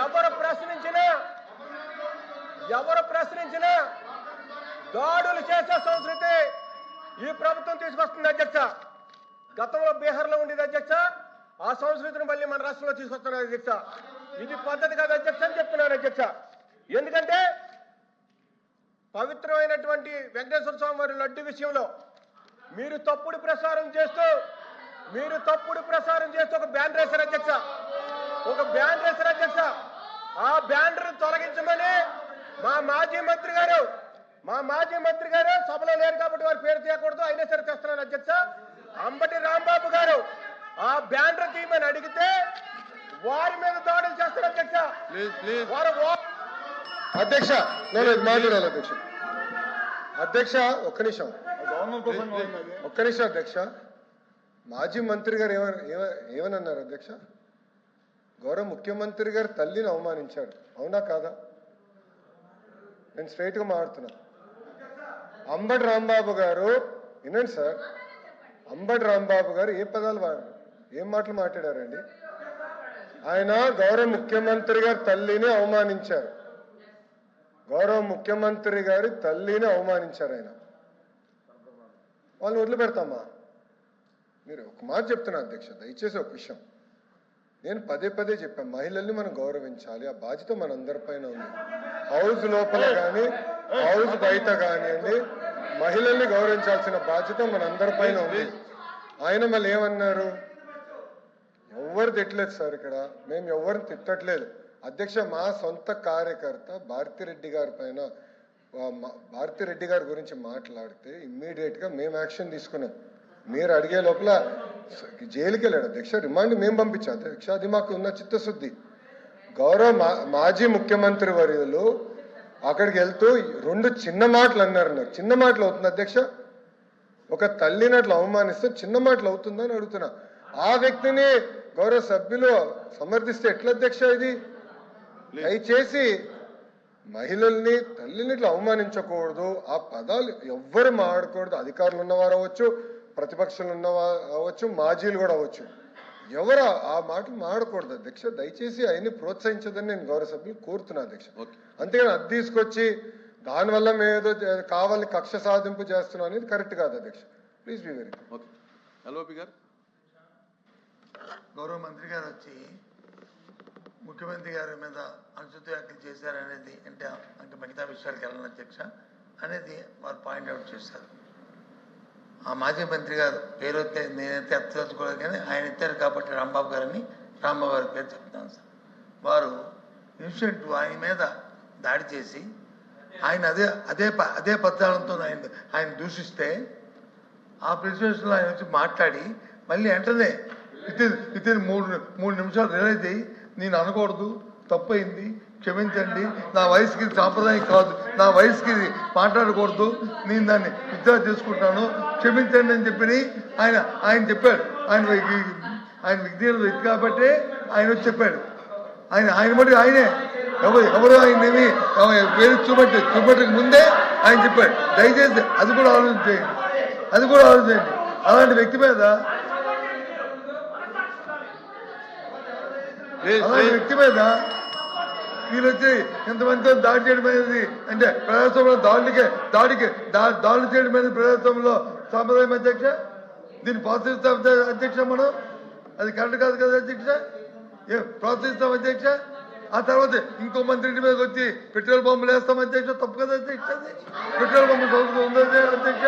ఎవరు ప్రశ్నించినా దాడులు చేసే సంస్కృతి ఈ ప్రభుత్వం తీసుకొస్తుంది అధ్యక్ష. గతంలో బీహార్లో ఉండేది అధ్యక్ష, ఆ సంస్కృతిని మళ్ళీ మన రాష్ట్రంలో తీసుకొస్తున్నారు అధ్యక్ష. ఇది పద్ధతి కాదు అధ్యక్ష అని చెప్తున్నాను అధ్యక్ష. ఎందుకంటే పవిత్రమైనటువంటి వెంకటేశ్వర స్వామి వారి లడ్డు విషయంలో మీరు తప్పుడు ప్రసారం చేస్తూ ఒక బ్యాన్ వేశారు అధ్యక్ష. ఆ బ్యానర్ తొలగించమని మా మాజీ మంత్రి గారు సభలో లేరు కాబట్టి వారి పేరు తీయకూడదు, అయినా సరే తెస్తున్నాను అధ్యక్ష. అంబటి రాంబాబు గారు ఆ బ్యానర్ తీయమని అడిగితే వారి మీద దాడులు చేస్తారు అధ్యక్ష. అధ్యక్ష మాట్లాడాలి అధ్యక్ష ఒక్క నిమిషం అధ్యక్ష. మాజీ మంత్రి గారు ఏమన్నారు అధ్యక్ష? గౌరవ ముఖ్యమంత్రి గారు తల్లిని అవమానించాడు, అవునా కాదా? నేను స్ట్రైట్ గా మాట్లాడుతున్నా. అంబటి రాంబాబు గారు వినండి సార్, అంబటి రాంబాబు గారు ఏ పదాలు ఏం మాటలు మాట్లాడారండి? ఆయన గౌరవ ముఖ్యమంత్రి గారి తల్లిని అవమానించారు, ఆయన. వాళ్ళని వదిలిపెడతామా? మీరు ఒక మాట చెప్తున్నా అధ్యక్ష, దయచేసి ఒక విషయం నేను పదే చెప్పాను, మహిళల్ని మనం గౌరవించాలి, ఆ బాధ్యత మనందరిపైన ఉంది. హౌస్ లోపల కానీ హౌస్ బయట కానివ్వండి, మహిళల్ని గౌరవించాల్సిన బాధ్యత మనందరిపైన ఉంది. ఆయన మళ్ళీ ఏమన్నారు? ఎవరు తిట్టలేదు సార్, ఇక్కడ మేము ఎవరిని తిట్టట్లేదు అధ్యక్ష. మా సొంత కార్యకర్త భారతిరెడ్డి గారి గురించి మాట్లాడితే ఇమ్మీడియట్ గా మేము యాక్షన్ తీసుకున్నాం. మీరు అడిగే లోపల జైలుకి వెళ్ళాడు అధ్యక్ష, రిమాండ్ మేము పంపించాం అధ్యక్ష. అది మాకు ఉన్న చిత్తశుద్ధి. గౌరవ మాజీ ముఖ్యమంత్రి వర్యులు అక్కడికి వెళ్తూ 2 చిన్న మాటలు అన్నారు. చిన్న మాటలు అవుతుంది అధ్యక్ష? ఒక తల్లిని అట్లా అవమానిస్తే చిన్న మాటలు అవుతుందని అడుగుతున్నా. ఆ వ్యక్తిని గౌరవ సభ్యులు సమర్థిస్తే ఎట్లా అధ్యక్ష? ఇది దయచేసి మహిళల్ని తల్లిని ఇట్లా అవమానించకూడదు, ఆ పదాలు ఎవ్వరు మాట్లాడకూడదు. అధికారులు ఉన్నవారు అవ్వచ్చు, ప్రతిపక్షాలు ఉన్నవారు అవ్వచ్చు, మాజీలు కూడా అవ్వచ్చు, ఎవరు ఆ మాటలు మాడకూడదు అధ్యక్ష. దయచేసి ఆయన్ని ప్రోత్సహించదని నేను గౌరవ సభ్యులు కోరుతున్నా అధ్యక్ష. అంతేగాని అది తీసుకొచ్చి దానివల్ల మేమేదో కావాలని కక్ష సాధింపు చేస్తున్నాం అనేది కరెక్ట్ కాదు అధ్యక్ష. Please be very good. LOP గారు, గౌరవ మంత్రి గారు వచ్చి ముఖ్యమంత్రి గారి మీద అనుచిత వ్యాఖ్యలు చేశారనేది అంటే మిగతా విషయాలకు వెళ్ళను అధ్యక్ష అనేది వారు పాయింట్అవుట్ చేశారు. ఆ మాజీ మంత్రి గారు పేరు వస్తే నేనైతే ఎత్తదలుచుకోలేదు, కానీ ఆయన ఎత్తారు కాబట్టి రాంబాబు గారి పేరు చెప్తాను సార్. వారు ఇన్సిడెంట్ ఆయన మీద దాడి చేసి ఆయన అదే పద్యాలతో ఆయన దూషిస్తే ఆ ప్రెసిడెన్స్లో ఆయన వచ్చి మాట్లాడి మళ్ళీ వెంటనే వితిన్ మూడు నిమిషాలు రియలైజ్ అయ్యి నేను అనకూడదు, తప్పైంది, క్షమించండి, నా వయసుకి సాంప్రదాయం కాదు, నా వయసుకి మాట్లాడకూడదు, నేను దాన్ని విత్డ్రా చేసుకుంటాను, క్షమించండి అని చెప్పి ఆయన చెప్పాడు. ఆయన విజ్ఞాన వ్యక్తి కాబట్టి ఆయన వచ్చి చెప్పాడు. ఆయన బట్టి ఆయనే ఎవరు ఆయనేమి పేరు చూపెట్టక ముందే ఆయన చెప్పాడు. దయచేసి అది కూడా ఆలోచించండి. అలాంటి వ్యక్తి మీద వీళ్ళు వచ్చి ఇంతమందితో దాడి చేయడం అనేది అంటే ప్రజాస్వామ్యంలో దాడులు చేయడం అనేది ప్రజాస్వామ్యంలో సాంప్రదాయం అధ్యక్ష. దీన్ని ప్రోత్సహిస్తాం అధ్యక్ష, మనం అది కరెక్ట్ కాదు కదా అధ్యక్ష, ప్రోత్సహిస్తాం అధ్యక్ష. ఆ తర్వాత ఇంకో మంత్రి ఇంటి మీదకి వచ్చి పెట్రోల్ పంపులు వేస్తాం అధ్యక్ష, తప్పు కదా అధ్యక్ష. పెట్రోల్ పంపుల సంస్థ ఉందా అధ్యక్ష?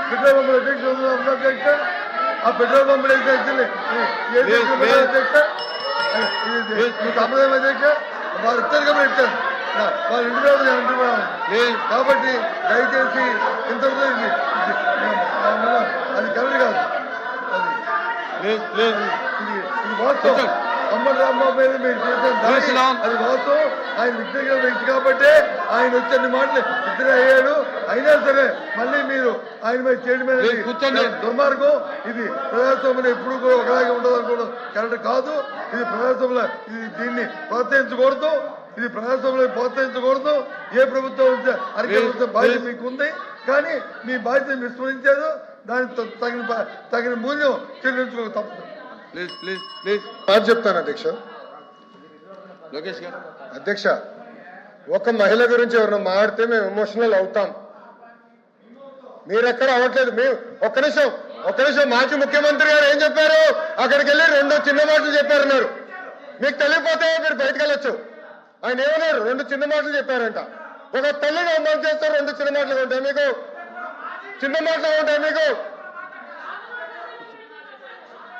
పెట్రోల్ పంపుల అధ్యక్ష ఉందా అధ్యక్ష? ఆ పెట్రోల్ పంపులు వేస్తే అధ్యక్ష సాంప్రదాయం అధ్యక్ష. వారు ఇచ్చారు కాబట్టి ఇచ్చారు, వాళ్ళ ఇంటి మీద అంటున్నాను కాబట్టి దయచేసి ఇంతవరకు అది కరెక్ట్ కాదు. ఇది వాస్తవం. అంబటి రాంబాబు మీద మీరు చేసిన అది వాస్తవం. ఆయన విద్య వ్యక్తి కాబట్టి ఆయన వచ్చే మాటలు ఇద్దరు అయ్యాడు. అయినా సరే మళ్ళీ మీరు ఆయన మీద చేయడం మీద దుర్మార్గం. ఇది ప్రజాస్వామ్యంలో ఎప్పుడు కూడా ఒకలాగే ఉండదు అనుకోవడం కరెక్ట్ కాదు. ఇది ప్రజాస్వామ్యంలో దీన్ని ప్రోత్సహించకూడదు. ఏ ప్రభుత్వం అధికారులతో బాధ్యత మీకు ఉంది, కానీ మీ బాధ్యత విస్మరించారు. దానికి తగిన మూల్యం చెల్లించుకోక తప్పదు. ప్లీజ్ చెప్తాను అధ్యక్ష. లోకేష్ గారు అధ్యక్ష, ఒక మహిళ గురించి ఎవరైనా మాడితే మేము ఎమోషనల్ అవుతాం. మీరెక్కడ అవ్వట్లేదు. మేము ఒక్క నిమిషం మాజీ ముఖ్యమంత్రి గారు ఏం చెప్పారు? అక్కడికి వెళ్ళి 2 చిన్న మాటలు చెప్పారన్నారు. మీకు తెలియకపోతే మీరు బయటకు వెళ్ళొచ్చు. ఆయన ఏమన్నారు? 2 చిన్న మాటలు చెప్పారంట. ఒక తల్లిని అవమానం చేస్తారు, 2 చిన్న మాటలు ఉంటాయి మీకు? చిన్న మాటలు ఉంటాయి మీకు?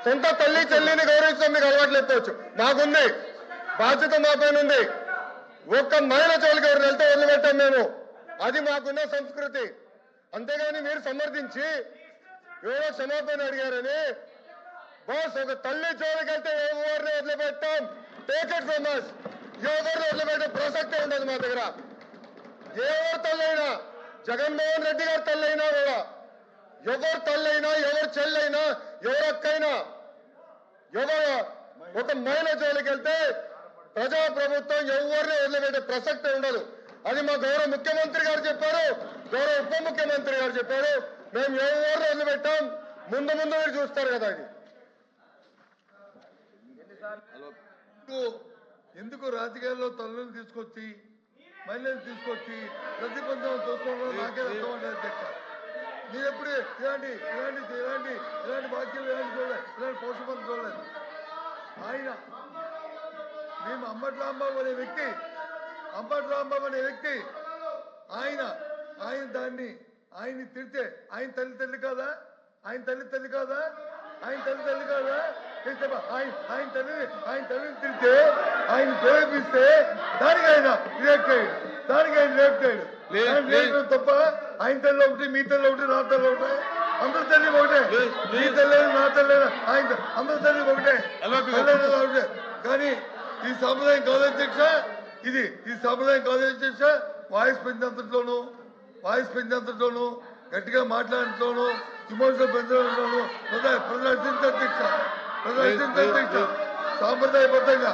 సొంత తల్లి చెల్లిని గౌరవించడం మీకు అలవాట్లు ఎత్తవచ్చు. మాకుంది, బాధ్యత మా పైన ఉంది. ఒక్క మహిళ జోలికి ఎవరు వెళ్తే వదిలిపెట్టాం మేము. అది మాకున్న సంస్కృతి. అంతేగాని మీరు సమర్థించి ఏదో క్షమాపణ అడిగారని బాస్, ఒక తల్లి జోలికి వెళ్తే ఎవరిని వదిలిపెట్టాం. Take it from us. ఎవరిని వదిలిపెట్టే ప్రసక్తే ఉండదు మా దగ్గర. ఎవరు తల్లైనా, జగన్మోహన్ రెడ్డి గారి తల్లైనా కూడా, ఎవరు తల్లైనా, ఎవరు చెల్లైనా, ఎవరు అక్కైనా, ఎవరు ఒక మహిళ జోలికి వెళ్తే ప్రజాప్రభుత్వం ఎవరిని వదిలిపెట్టే ప్రసక్తే ఉండదు. అది మా గౌరవ ముఖ్యమంత్రి గారు చెప్పారు, గౌరవ ఉప ముఖ్యమంత్రి గారు చెప్పారు. మేము ఎవరిని వదిలిపెట్టాం. ముందు మీరు చూస్తారు కదా. అది ఎందుకు రాజకీయాల్లో తల్లులు తీసుకొచ్చి మహిళలు తీసుకొచ్చి ప్రతిబంధం చూసుకోవడం నాకే అర్థం అంటే అధ్యక్ష. మీరు ఎప్పుడు ఇలాంటి వాక్యాలు ఇలాంటి పోషపం చూడలేదు. ఆయన మేము అంబటి రాంబాబు అనే వ్యక్తి ఆయన దాన్ని ఆయన్ని తిడితే ఆయన తల్లి కాదా? ఆయన తల్లి కాదా? ఆయన తల్లిని తిడితే, ఆయన ప్రేరేపిస్తే దానికి ఆయన రియాక్ట్ అయ్యాడు. తప్ప ఆయన తల్లి ఒకటి, మీ తల్లి ఒకటి, నా తల్లి ఒకటి, అందరి తల్లి ఒకటే. మీ తల్లి, నా తల్లి, ఆయన అందరి తల్లి ఒకటే. కానీ ఈ సాంప్రదాయం కాదు అధ్యక్ష. ఈ సాంప్రదాయం కాదు అధ్యక్ష. వాయిస్ పెంచేంతట్లోనూ గట్టిగా మాట్లాడటంలోనూ ఇమోషనల్ పెంచడంలోనూ ప్రజలు అధ్యక్ష. సాంప్రదాయబద్ధంగా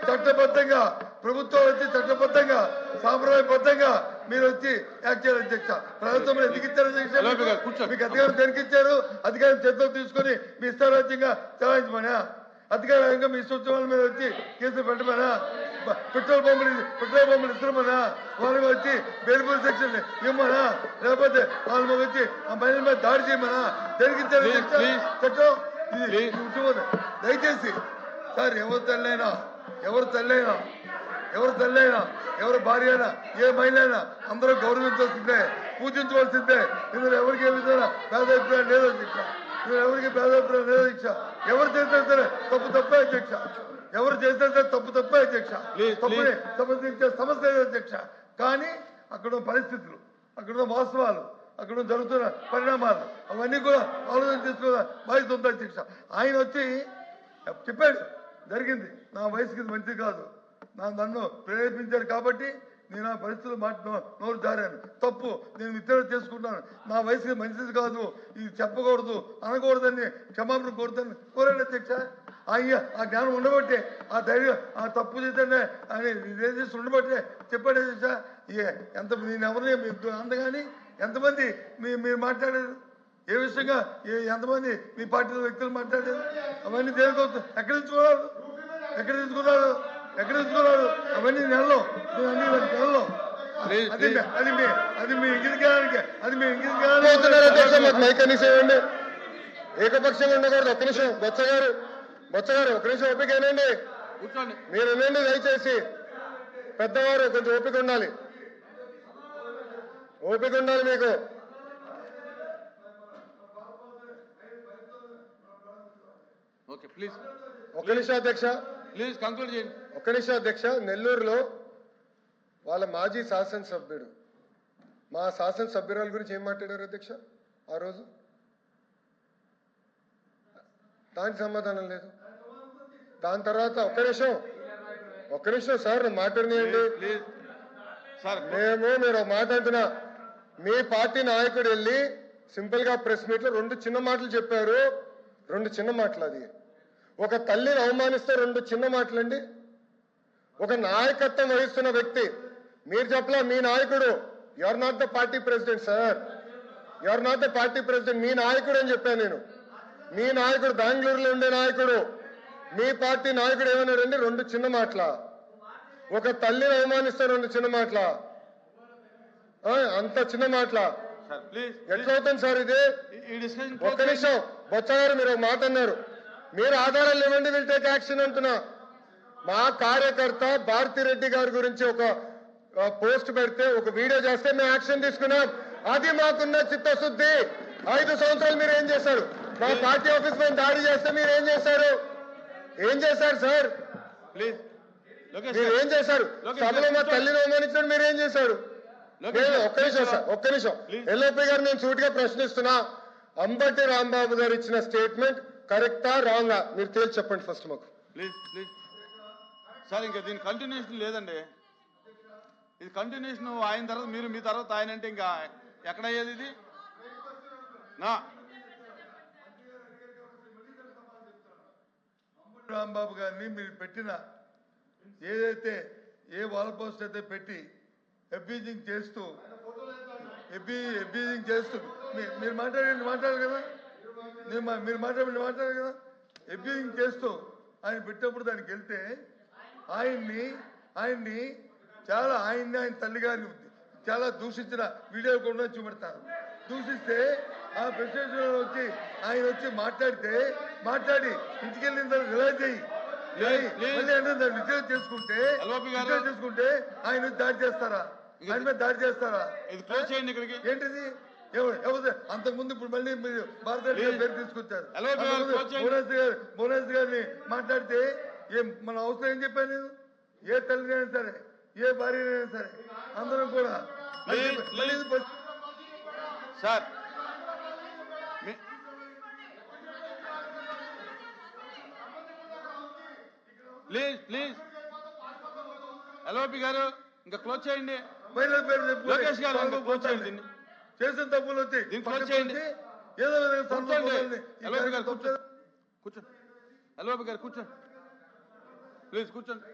చట్టబద్ధంగా ప్రభుత్వం వచ్చి చట్టబద్ధంగా సాంప్రదాయబద్ధంగా మీరు వచ్చి యాక్ట్ చేయాలి అధ్యక్ష. ప్రభుత్వం ఎందుకు ఇచ్చారు అధ్యక్ష? మీకు అధికారం దేనికిచ్చారు? అధికారం చేతిలో తీసుకొని మీ ఇష్టారాజ్యంగా చలాయించమనా? అధికారంగా మీ సూచనల మీద వచ్చి కేసులు పెట్టమనా? పెట్రోల్ పంపులు ఇస్తామనా? వాళ్ళకి వచ్చి బెయిల్బుల్ సెక్షన్ ఇవ్వమనా? లేకపోతే వాళ్ళ మీద వచ్చి ఆ మహిళల మీద దాడి చేయమనా? దేనికిచ్చారు చట్టం? ఇది దయచేసి సార్, ఎవరు తల్లైనా, ఎవరు భార్య అయినా, ఏ మహిళ అయినా అందరూ గౌరవించాల్సిందే, పూజించవలసిందే. ఇందులో ఎవరికి ఏ విధంగా భేదాభిప్రాయం లేదు అధ్యక్ష. ఎవరు చేసినా సరే తప్పే అధ్యక్ష. తప్పుని సంబంధించే సమస్య లేదు అధ్యక్ష. కానీ అక్కడ పరిస్థితులు, అక్కడ వాస్తవాలు, అక్కడ జరుగుతున్న పరిణామాలు అవన్నీ కూడా ఆలోచన చేసుకోవాలి బాధ్యత ఉంది అధ్యక్ష. ఆయన వచ్చి చెప్పాడు, జరిగింది నా వయసుకి మంచిది కాదు, నన్ను ప్రేరేపించారు కాబట్టి నేను ఆ పరిస్థితులు నోరు జారాను, తప్పు, నేను విత్తనం చేసుకుంటాను, నా వయసుకి మంచిది కాదు, ఇది చెప్పకూడదు, అనకూడదని క్షమాపణ కోరాడు అధ్యక్ష. ఆయన ఆ జ్ఞానం ఉండబట్టే, ఆ ధైర్యం, ఆ తప్పు చేస్తే ఆయన రిజైన్ ఉండబట్టే చెప్పాడు అధ్యక్ష. నేను ఎవరిని అందగాని ఎంతమంది మీరు మాట్లాడారు? ఏ విషయంగా ఎంతమంది మీ పార్టీలో వ్యక్తులు మాట్లాడారు? అవన్నీ దేనికోసం ఎక్కడ తీసుకున్నారు? అవన్నీ నెలలో అది మీ ఇంగిదిగానికి మైకనీసేయండి. ఏకపక్షంగా ఉండకూడదు. ఒక్క నిమిషం బొత్స గారు ఒక్క నిమిషం ఓపిక ఏనండి. మీరు వినండి దయచేసి. పెద్దవారు కొంచెం ఓపిక ఉండాలి మీకు. ఒక్క నిమిషం అధ్యక్ష, ఒక్క నిమిషం అధ్యక్ష. నెల్లూరులో వాళ్ళ మాజీ శాసనసభ్యుడు, మా శాసనసభ్యురాల గురించి ఏం మాట్లాడారు అధ్యక్ష ఆ రోజు? దానికి సమాధానం లేదు. దాని తర్వాత ఒక్క నిమిషం సార్ మాట్లాడినాయండి. మీరు మాట్లాడుతున్నా, మీ పార్టీ నాయకుడు వెళ్ళి సింపుల్ గా ప్రెస్ మీట్ లో 2 చిన్న మాటలు చెప్పారు. 2 చిన్న మాటలు. అది ఒక తల్లిని అవమానిస్తే 2 చిన్న మాటలండి. ఒక నాయకత్వం వహిస్తున్న వ్యక్తి, మీరు చెప్పలా, మీ నాయకుడు, you are not the party president sir, you are not the party president, మీ నాయకుడు అని చెప్పాను నేను. మీ నాయకుడు బెంగళూరులో ఉండే నాయకుడు, మీ పార్టీ నాయకుడు ఏమన్నాడండి? 2 చిన్న మాటల. ఒక తల్లిని అవమానిస్తే 2 చిన్న మాటల. అంత చిన్న మాటల ఎట్లా అవుతుంది సార్ ఇది? ఒక్క నిమిషం బొత్స గారు, మీరు ఒక మాట అన్నారు. మీరు ఆధారాలు ఇవ్వండి, విల్ టేక్ యాక్షన్ అంటున్నా. మా కార్యకర్త భారతిరెడ్డి గారి గురించి ఒక పోస్ట్ పెడితే, ఒక వీడియో చేస్తే మేము యాక్షన్ తీసుకున్నాం. అది మాకున్న చిత్తశుద్ధి. 5 సంవత్సరాలు మీరు ఏం చేశారు? మా పార్టీ ఆఫీస్ మీద దాడి చేస్తే మీరు ఏం చేశారు? ఏం చేశారు సార్? మీరు ఏం చేశారు? సభలో మా తల్లిని అవమానించడం మీరు ఏం చేశారు? ఒక్క నిమిషం సార్, ఒక్క నిమిషం. ఎల్ఓపి గారు నేను సూటిగా ప్రశ్నిస్తున్నా. అంబటి రాంబాబు గారు ఇచ్చిన స్టేట్మెంట్ కరెక్టా రాంగా? మీరు తేల్చి చెప్పండి ఫస్ట్ మాకు. ప్లీజ్ సార్, ఇంకా దీని కంటిన్యూషన్ లేదండి. ఇది కంటిన్యూషన్ ఆయన తర్వాత మీరు, మీ తర్వాత ఆయన అంటే ఇంకా ఎక్కడయ్యేది ఇది? నా రాంబాబు గారిని మీరు పెట్టిన ఏదైతే వాల్ పోస్ట్ అయితే పెట్టి అబ్యూజింగ్ చేస్తూ మీరు మాట్లాడారు కదా, మీరు మాట్లాడారు కదా, అబ్యూజింగ్ చేస్తూ ఆయన పెట్టినప్పుడు దానికి వెళ్తే ఆయన్ని చాలా ఆయన తల్లి గారిని చాలా దూషించిన వీడియో కూడా చూపెడతారు. దూషిస్తే ఆ ప్రెసిడెంట్ వచ్చి ఆయన వచ్చి మాట్లాడి ఇంటికి వెళ్ళిన తర్వాత రిలైజ్ అయ్యి విచారణ చేసుకుంటే ఆయన దాడి చేస్తారా? ఆయన మీద దాడి చేస్తారా? ఏంటిది? అంతకుముందు ఇప్పుడు మళ్ళీ మీరు భారతదేశ పేరు తీసుకొచ్చారు. భువనేశ్వర్ గారిని మాట్లాడితే మన అవసరం ఏం చెప్పాను నేను? ఏ తల్లినైనా సరే, ఏ భార్యనైనా సరే అందరం కూడా సార్ ప్లీజ్ ఎల్ఓపి గారు ఇంకా క్లోజ్ చేయండి. లోకేష్ గారు ఇంకా క్లోజ్ చేయండి. దీన్ని చేసిన తప్పులు వచ్చి దీన్ని క్లోజ్ చేయండి. ఏదో ఎల్ఓపి గారు కూర్చోండి. ఎల్ఓపి గారు కూర్చోండి, ప్లీజ్ కూర్చోండి.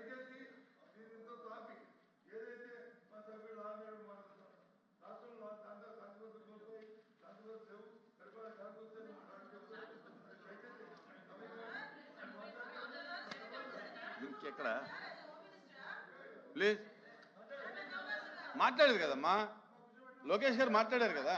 ఎక్కడ ప్లీజ్ మాట్లాడేది కదమ్మా, లోకేష్ గారు మాట్లాడారు కదా.